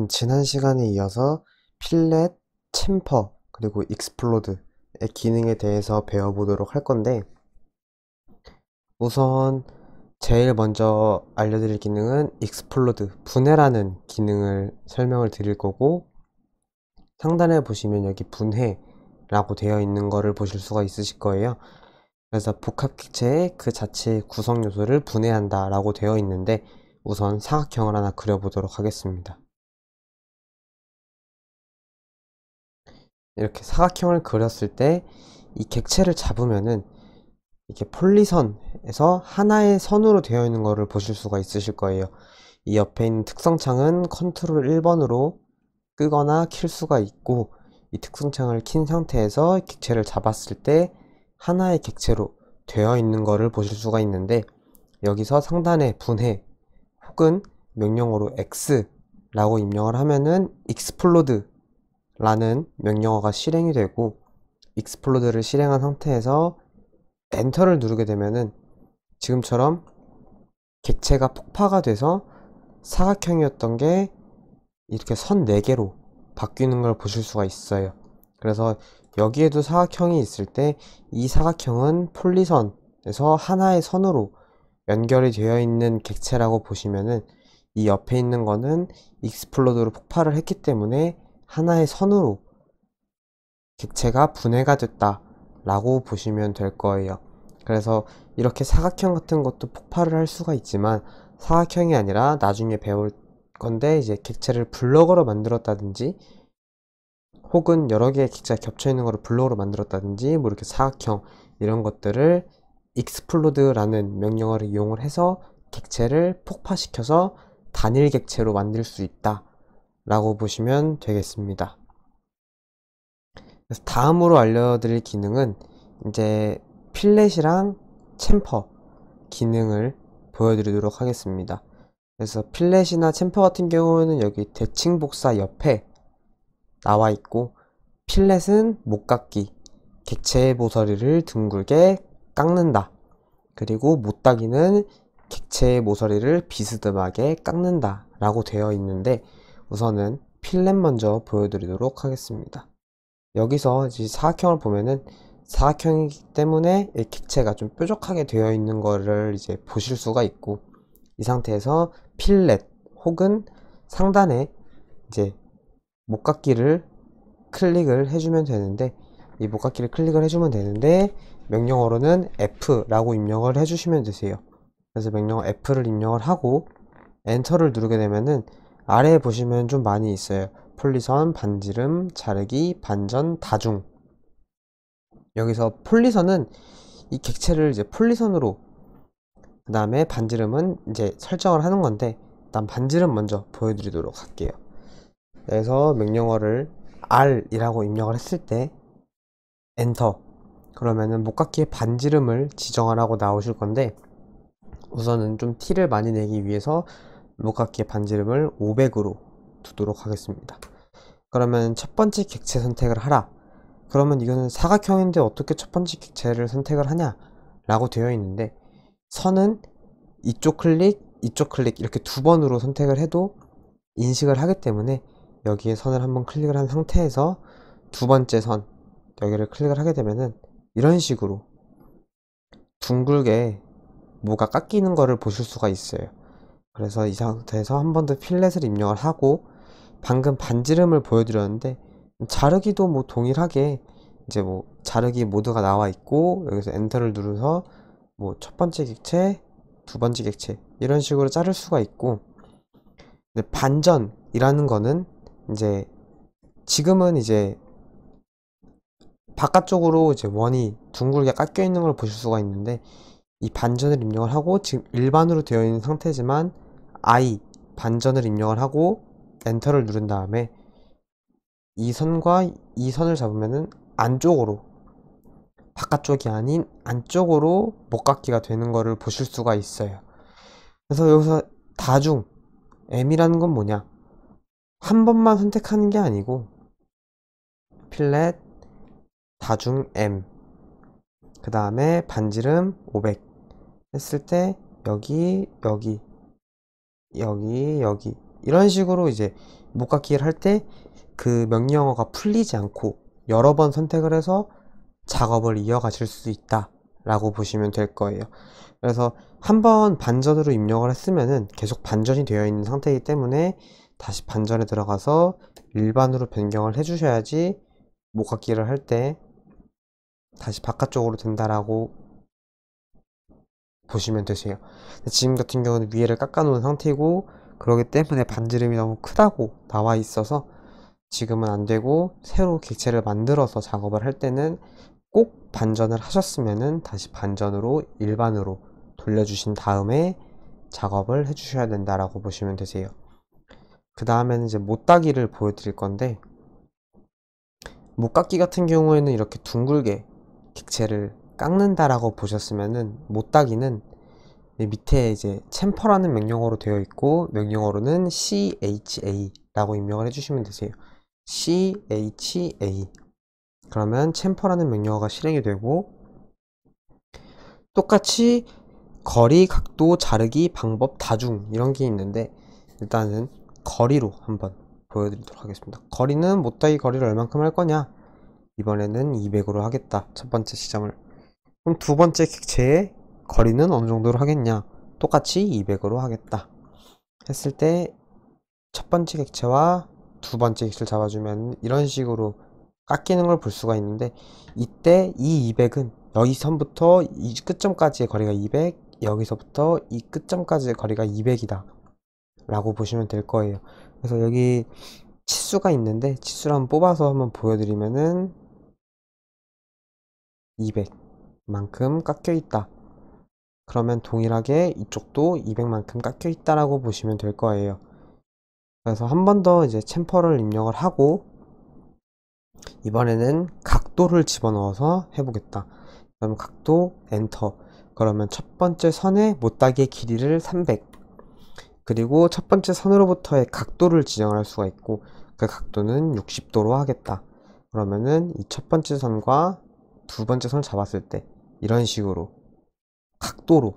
지난 시간에 이어서 필렛, 챔퍼, 그리고 익스플로드의 기능에 대해서 배워보도록 할 건데, 우선 제일 먼저 알려드릴 기능은 익스플로드, 분해라는 기능을 설명을 드릴 거고, 상단에 보시면 여기 분해라고 되어 있는 거를 보실 수가 있으실 거예요. 그래서 복합객체의 그 자체의 구성 요소를 분해한다 라고 되어 있는데, 우선 사각형을 하나 그려보도록 하겠습니다. 이렇게 사각형을 그렸을 때 이 객체를 잡으면은 이렇게 폴리선에서 하나의 선으로 되어 있는 거를 보실 수가 있으실 거예요. 이 옆에 있는 특성창은 컨트롤 1번으로 끄거나 킬 수가 있고, 이 특성창을 킨 상태에서 객체를 잡았을 때 하나의 객체로 되어 있는 거를 보실 수가 있는데, 여기서 상단에 분해 혹은 명령어로 X라고 입력을 하면은 explode 라는 명령어가 실행이 되고, 익스플로드를 실행한 상태에서 엔터를 누르게 되면은 지금처럼 객체가 폭파가 돼서 사각형이었던 게 이렇게 선 4개로 바뀌는 걸 보실 수가 있어요. 그래서 여기에도 사각형이 있을 때 이 사각형은 폴리선에서 하나의 선으로 연결이 되어 있는 객체라고 보시면은, 이 옆에 있는 거는 익스플로드로 폭발을 했기 때문에 하나의 선으로 객체가 분해가 됐다 라고 보시면 될 거예요. 그래서 이렇게 사각형 같은 것도 폭발을 할 수가 있지만, 사각형이 아니라 나중에 배울 건데, 이제 객체를 블럭으로 만들었다든지 혹은 여러 개의 객체가 겹쳐 있는 거를 블럭으로 만들었다든지, 뭐 이렇게 사각형 이런 것들을 익스플로드라는 명령어를 이용을 해서 객체를 폭파시켜서 단일 객체로 만들 수 있다 라고 보시면 되겠습니다. 그래서 다음으로 알려드릴 기능은 이제 필렛이랑 챔퍼 기능을 보여드리도록 하겠습니다. 그래서 필렛이나 챔퍼 같은 경우는 여기 대칭 복사 옆에 나와 있고, 필렛은 못깎기, 객체의 모서리를 둥글게 깎는다. 그리고 못따기는 객체의 모서리를 비스듬하게 깎는다 라고 되어 있는데, 우선은 필렛 먼저 보여드리도록 하겠습니다. 여기서 이제 사각형을 보면은 사각형이기 때문에 이 객체가 좀 뾰족하게 되어 있는 거를 이제 보실 수가 있고, 이 상태에서 필렛 혹은 상단에 이제 못깎기를 클릭을 해주면 되는데, 이 못깎기를 클릭을 해주면 되는데 명령어로는 F라고 입력을 해주시면 되세요. 그래서 명령어 F를 입력을 하고 엔터를 누르게 되면은 아래에 보시면 좀 많이 있어요. 폴리선, 반지름, 자르기, 반전, 다중. 여기서 폴리선은 이 객체를 이제 폴리선으로, 그 다음에 반지름은 이제 설정을 하는 건데, 일단 반지름 먼저 보여드리도록 할게요. 그래서 명령어를 R이라고 입력을 했을 때 엔터 그러면은 목깎이의 반지름을 지정을 하고 나오실 건데, 우선은 좀 티를 많이 내기 위해서 목깎이의 반지름을 500으로 두도록 하겠습니다. 그러면 첫 번째 객체 선택을 하라. 그러면 이거는 사각형인데 어떻게 첫 번째 객체를 선택을 하냐 라고 되어 있는데, 선은 이쪽 클릭 이쪽 클릭 이렇게 2번으로 선택을 해도 인식을 하기 때문에, 여기에 선을 한번 클릭을 한 상태에서 두 번째 선 여기를 클릭을 하게 되면은 이런 식으로 둥글게 뭐가 깎이는 거를 보실 수가 있어요. 그래서 이 상태에서 한 번 더 필렛을 입력을 하고, 방금 반지름을 보여드렸는데 자르기도 뭐 동일하게 이제 뭐 자르기 모드가 나와 있고, 여기서 엔터를 누르서 뭐 첫 번째 객체, 두 번째 객체 이런 식으로 자를 수가 있고, 근데 반전이라는 거는 이제 지금은 이제 바깥쪽으로 이제 원이 둥글게 깎여 있는 걸 보실 수가 있는데, 이 반전을 입력을 하고 지금 일반으로 되어 있는 상태지만 I 반전을 입력을 하고 엔터를 누른 다음에 이 선과 이 선을 잡으면은 안쪽으로, 바깥쪽이 아닌 안쪽으로 못깎기가 되는 거를 보실 수가 있어요. 그래서 여기서 다중 M이라는 건 뭐냐, 한 번만 선택하는 게 아니고 필렛 다중 M, 그 다음에 반지름 500 했을 때 여기 여기 여기 여기 이런 식으로 이제 목깎이를 할 때 그 명령어가 풀리지 않고 여러 번 선택을 해서 작업을 이어가실 수 있다 라고 보시면 될 거예요. 그래서 한번 반전으로 입력을 했으면은 계속 반전이 되어 있는 상태이기 때문에 다시 반전에 들어가서 일반으로 변경을 해 주셔야지 목깎이를 할 때 다시 바깥쪽으로 된다라고 보시면 되세요. 지금 같은 경우는 위에를 깎아 놓은 상태이고 그러기 때문에 반지름이 너무 크다고 나와 있어서 지금은 안 되고, 새로 객체를 만들어서 작업을 할 때는 꼭 반전을 하셨으면은 다시 반전으로 일반으로 돌려주신 다음에 작업을 해주셔야 된다라고 보시면 되세요. 그 다음에는 이제 못따기를 보여드릴 건데, 못깎기 같은 경우에는 이렇게 둥글게 객체를 깎는다라고 보셨으면은, 못따기는 밑에 이제 챔퍼라는 명령어로 되어 있고, 명령어로는 CHA라고 입력을 해주시면 되세요. CHA. 그러면 챔퍼라는 명령어가 실행이 되고, 똑같이 거리, 각도, 자르기, 방법, 다중 이런 게 있는데, 일단은 거리로 한번 보여드리도록 하겠습니다. 거리는 못따기 거리를 얼만큼 할 거냐? 이번에는 200으로 하겠다. 첫 번째 지점을. 그럼 두 번째 객체의 거리는 어느 정도로 하겠냐? 똑같이 200으로 하겠다. 했을 때 첫 번째 객체와 두 번째 객체를 잡아주면 이런 식으로 깎이는 걸 볼 수가 있는데, 이때 이 200은 여기 선부터 이 끝점까지의 거리가 200, 여기서부터 이 끝점까지의 거리가 200이다 라고 보시면 될 거예요. 그래서 여기 치수가 있는데, 치수를 한번 뽑아서 한번 보여드리면은 200만큼 깎여 있다. 그러면 동일하게 이쪽도 200만큼 깎여 있다라고 보시면 될 거예요. 그래서 한 번 더 이제 챔퍼를 입력을 하고, 이번에는 각도를 집어넣어서 해보겠다. 그럼 각도 엔터. 그러면 첫 번째 선의 못따기의 길이를 300, 그리고 첫 번째 선으로부터의 각도를 지정할 수가 있고, 그 각도는 60도로 하겠다. 그러면은 이 첫 번째 선과 두 번째 선을 잡았을 때 이런 식으로 각도로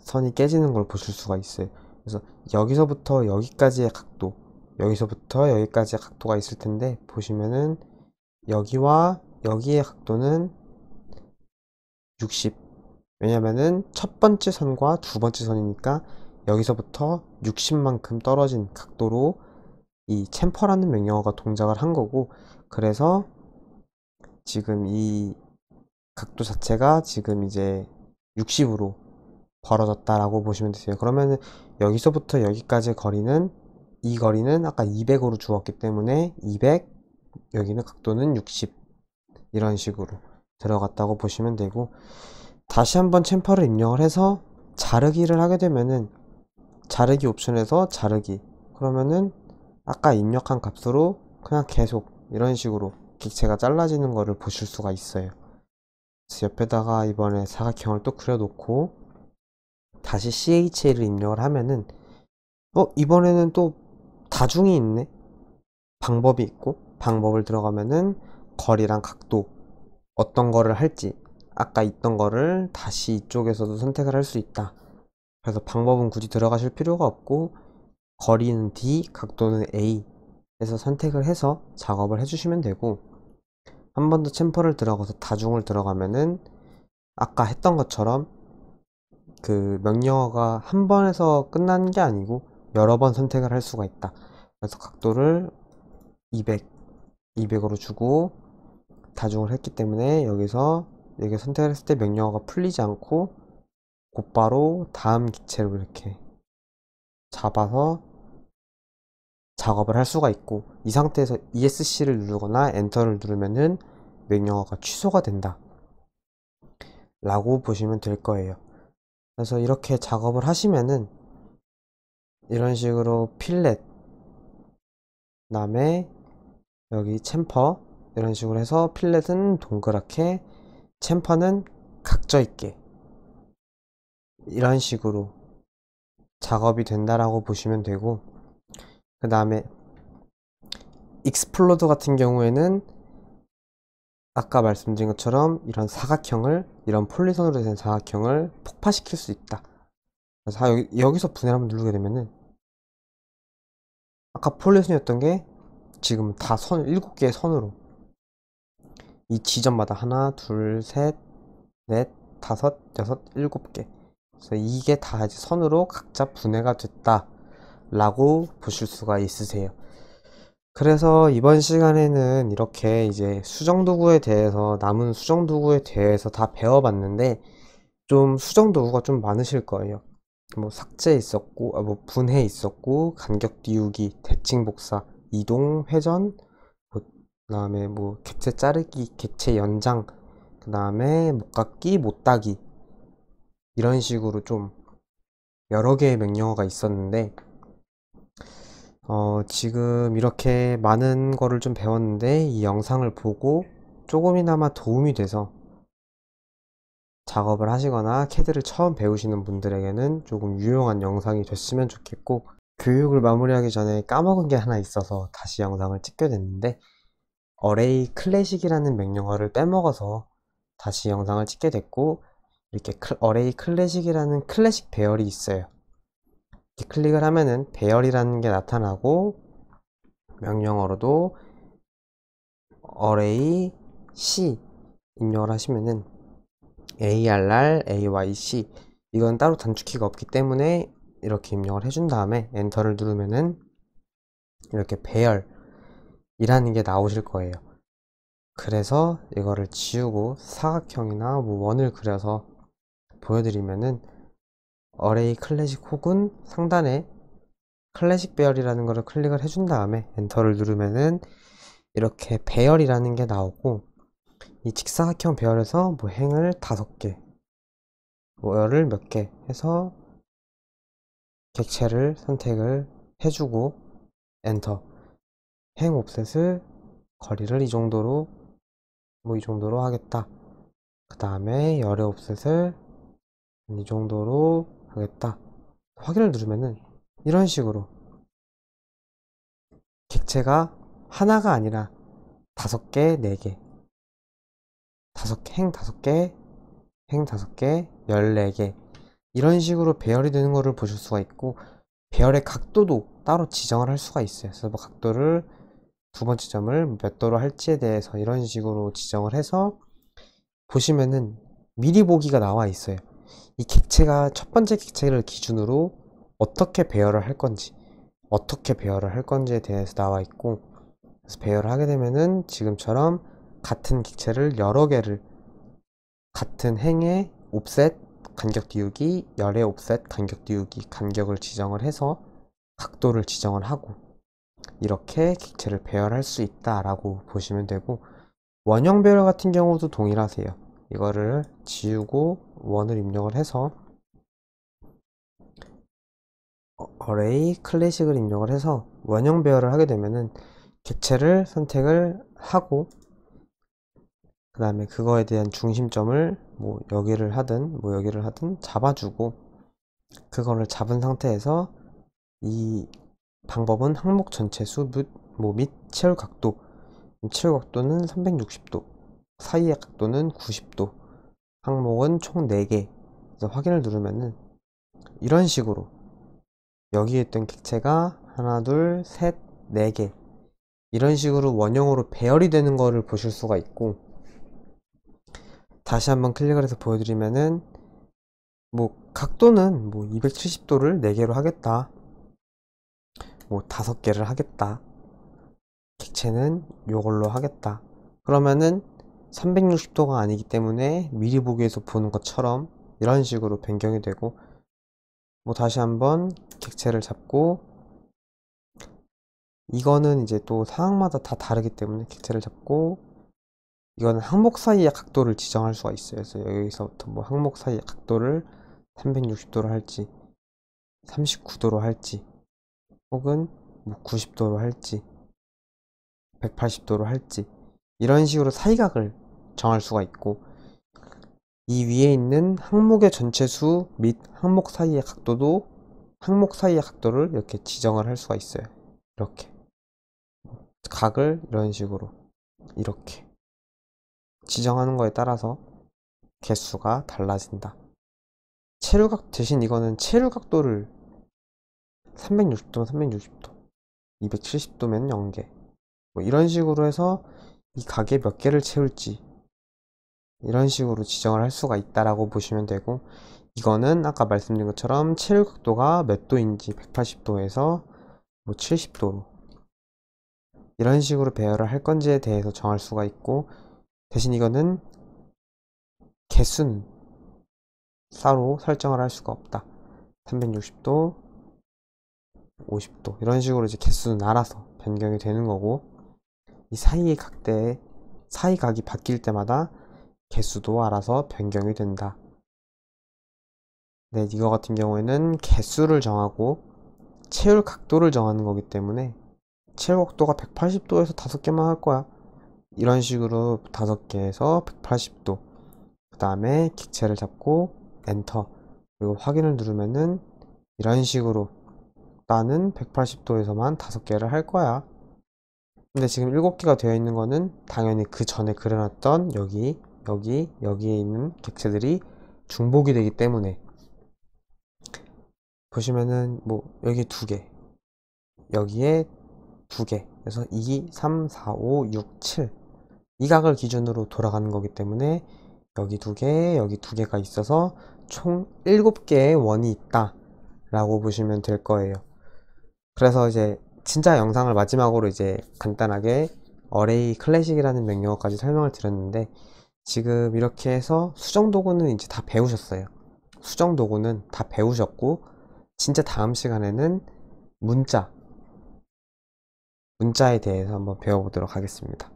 선이 깨지는 걸 보실 수가 있어요. 그래서 여기서부터 여기까지의 각도, 여기서부터 여기까지의 각도가 있을 텐데, 보시면은 여기와 여기의 각도는 60. 왜냐면은 첫 번째 선과 두 번째 선이니까 여기서부터 60만큼 떨어진 각도로 이 챔퍼라는 명령어가 동작을 한 거고, 그래서 지금 이 각도 자체가 지금 이제 60으로 벌어졌다라고 보시면 되세요. 그러면은 여기서부터 여기까지의 거리는, 이 거리는 아까 200으로 주었기 때문에 200, 여기는 각도는 60, 이런 식으로 들어갔다고 보시면 되고, 다시 한번 챔퍼를 입력을 해서 자르기를 하게 되면은 자르기 옵션에서 자르기, 그러면은 아까 입력한 값으로 그냥 계속 이런 식으로 객체가 잘라지는 거를 보실 수가 있어요. 그래서 옆에다가 이번에 사각형을 또 그려놓고 다시 CHA를 입력을 하면은 이번에는 또 다중이 있네. 방법이 있고, 방법을 들어가면은 거리랑 각도, 어떤 거를 할지 아까 있던 거를 다시 이쪽에서도 선택을 할 수 있다. 그래서 방법은 굳이 들어가실 필요가 없고, 거리는 D, 각도는 A 해서 선택을 해서 작업을 해주시면 되고, 한 번 더 챔퍼를 들어가서 다중을 들어가면은 아까 했던 것처럼 그 명령어가 한 번에서 끝나는 게 아니고 여러 번 선택을 할 수가 있다. 그래서 각도를 200, 200으로 주고 다중을 했기 때문에 여기서 선택을 했을 때 명령어가 풀리지 않고 곧바로 다음 객체로 이렇게 잡아서 작업을 할 수가 있고, 이 상태에서 ESC를 누르거나 엔터를 누르면은 명령어가 취소가 된다 라고 보시면 될 거예요. 그래서 이렇게 작업을 하시면은 이런 식으로 필렛, 그 다음에 여기 챔퍼, 이런 식으로 해서 필렛은 동그랗게, 챔퍼는 각져 있게, 이런 식으로 작업이 된다라고 보시면 되고, 그 다음에 익스플로드 같은 경우에는 아까 말씀드린 것처럼 이런 사각형을, 이런 폴리선으로 된 사각형을 폭파시킬 수 있다. 그래서 여기서 분해를 한번 누르게 되면은 아까 폴리선이었던 게 지금 다 7개의 선으로 이 지점마다 하나, 둘, 셋, 넷, 다섯, 여섯, 7개. 그래서 이게 다 이제 선으로 각자 분해가 됐다 라고 보실 수가 있으세요. 그래서 이번 시간에는 이렇게 이제 수정도구에 대해서, 남은 수정도구에 대해서 다 배워봤는데, 좀 수정도구가 좀 많으실 거예요. 뭐 삭제 있었고, 뭐 분해 있었고, 간격 띄우기, 대칭 복사, 이동, 회전, 그 다음에 뭐 객체 자르기, 객체 연장, 그 다음에 못 깎기, 못 따기, 이런 식으로 좀 여러 개의 명령어가 있었는데, 지금 이렇게 많은 거를 좀 배웠는데, 이 영상을 보고 조금이나마 도움이 돼서 작업을 하시거나 캐드를 처음 배우시는 분들에게는 조금 유용한 영상이 됐으면 좋겠고, 교육을 마무리하기 전에 까먹은 게 하나 있어서 다시 영상을 찍게 됐는데, 어레이 클래식이라는 명령어를 빼먹어서 다시 영상을 찍게 됐고, 이렇게 어레이 클래식이라는 클래식 배열이 있어요. 이렇게 클릭을 하면은 배열이라는 게 나타나고, 명령어로도 array c 입력을 하시면은 arr, ayc, 이건 따로 단축키가 없기 때문에 이렇게 입력을 해준 다음에 엔터를 누르면은 이렇게 배열이라는 게 나오실 거예요. 그래서 이거를 지우고 사각형이나 뭐 원을 그려서 보여드리면은 어레이 클래식 혹은 상단에 클래식 배열이라는 거를 클릭을 해준 다음에 엔터를 누르면은 이렇게 배열이라는 게 나오고, 이 직사각형 배열에서 뭐 행을 5개, 뭐열을 몇 개 해서 객체를 선택을 해주고 엔터. 행 옵셋을 거리를 이 정도로, 뭐 이 정도로 하겠다. 그 다음에 열의 옵셋을 이 정도로 하겠다. 확인을 누르면은 이런 식으로 객체가 하나가 아니라 5개, 4개, 행 5개, 행 5개, 14개, 이런 식으로 배열이 되는 것을 보실 수가 있고, 배열의 각도도 따로 지정을 할 수가 있어요. 그래서 뭐 각도를 두 번째 점을 몇 도로 할지에 대해서 이런 식으로 지정을 해서 보시면은 미리 보기가 나와 있어요. 이 객체가 첫 번째 객체를 기준으로 어떻게 배열을 할 건지, 어떻게 배열을 할 건지에 대해서 나와 있고, 그래서 배열을 하게 되면은 지금처럼 같은 객체를 여러 개를 같은 행의 옵셋 간격 띄우기, 열의 옵셋 간격 띄우기, 간격을 지정을 해서 각도를 지정을 하고 이렇게 객체를 배열할 수 있다라고 보시면 되고, 원형 배열 같은 경우도 동일하세요. 이거를 지우고 원을 입력을 해서 어레이 클래식을 입력을 해서 원형 배열을 하게 되면은 객체를 선택을 하고, 그 다음에 그거에 대한 중심점을 뭐 여기를 하든 뭐 여기를 하든 잡아주고, 그거를 잡은 상태에서 이 방법은 항목 전체 수 및 채울 각도, 채울 각도는 360도, 사이의 각도는 90도, 항목은 총 4개. 그래서 확인을 누르면은 이런 식으로 여기에 있던 객체가 하나, 둘, 셋, 4개, 이런 식으로 원형으로 배열이 되는 거를 보실 수가 있고, 다시 한번 클릭을 해서 보여드리면은 뭐 각도는 뭐 270도를 4개로 하겠다, 뭐 5개를 하겠다, 객체는 요걸로 하겠다, 그러면은 360도가 아니기 때문에 미리 보기에서 보는 것처럼 이런 식으로 변경이 되고, 뭐 다시 한번 객체를 잡고, 이거는 이제 또 상황마다 다 다르기 때문에 객체를 잡고, 이거는 항목 사이의 각도를 지정할 수가 있어요. 그래서 여기서부터 뭐 항목 사이의 각도를 360도로 할지, 39도로 할지, 혹은 뭐 90도로 할지, 180도로 할지, 이런 식으로 사이각을 정할 수가 있고, 이 위에 있는 항목의 전체 수 및 항목 사이의 각도도 항목 사이의 각도를 이렇게 지정을 할 수가 있어요. 이렇게 각을 이런 식으로 이렇게 지정하는 거에 따라서 개수가 달라진다. 체류각 대신 이거는 체류 각도를 360도, 360도, 270도면 0개. 뭐 이런 식으로 해서 이 가게 몇 개를 채울지 이런 식으로 지정을 할 수가 있다라고 보시면 되고, 이거는 아까 말씀드린 것처럼 채울 각도가 몇 도인지 180도에서 뭐 70도로 이런 식으로 배열을 할 건지에 대해서 정할 수가 있고, 대신 이거는 개수는 따로 설정을 할 수가 없다. 360도, 50도 이런 식으로 이제 개수는 알아서 변경이 되는 거고, 이 사이의 각대의 사이각이 바뀔 때마다 개수도 알아서 변경이 된다. 네, 이거 같은 경우에는 개수를 정하고 채울 각도를 정하는 거기 때문에 채울 각도가 180도에서 5개만 할 거야. 이런 식으로 5개에서 180도, 그 다음에 객체를 잡고 엔터, 그리고 확인을 누르면은 이런 식으로 나는 180도에서만 5개를 할 거야. 근데 지금 7개가 되어 있는 거는 당연히 그 전에 그려놨던 여기에 있는 객체들이 중복이 되기 때문에, 보시면은 뭐 여기 2개, 여기에 2개, 그래서 2, 3, 4, 5, 6, 7 이 각을 기준으로 돌아가는 거기 때문에 여기 2개, 여기 2개가 있어서 총 7개의 원이 있다 라고 보시면 될 거예요. 그래서 이제 진짜 영상을 마지막으로 이제 간단하게 어레이 클래식이라는 명령어까지 설명을 드렸는데, 지금 이렇게 해서 수정 도구는 이제 다 배우셨어요. 수정 도구는 다 배우셨고, 진짜 다음 시간에는 문자에 대해서 한번 배워보도록 하겠습니다.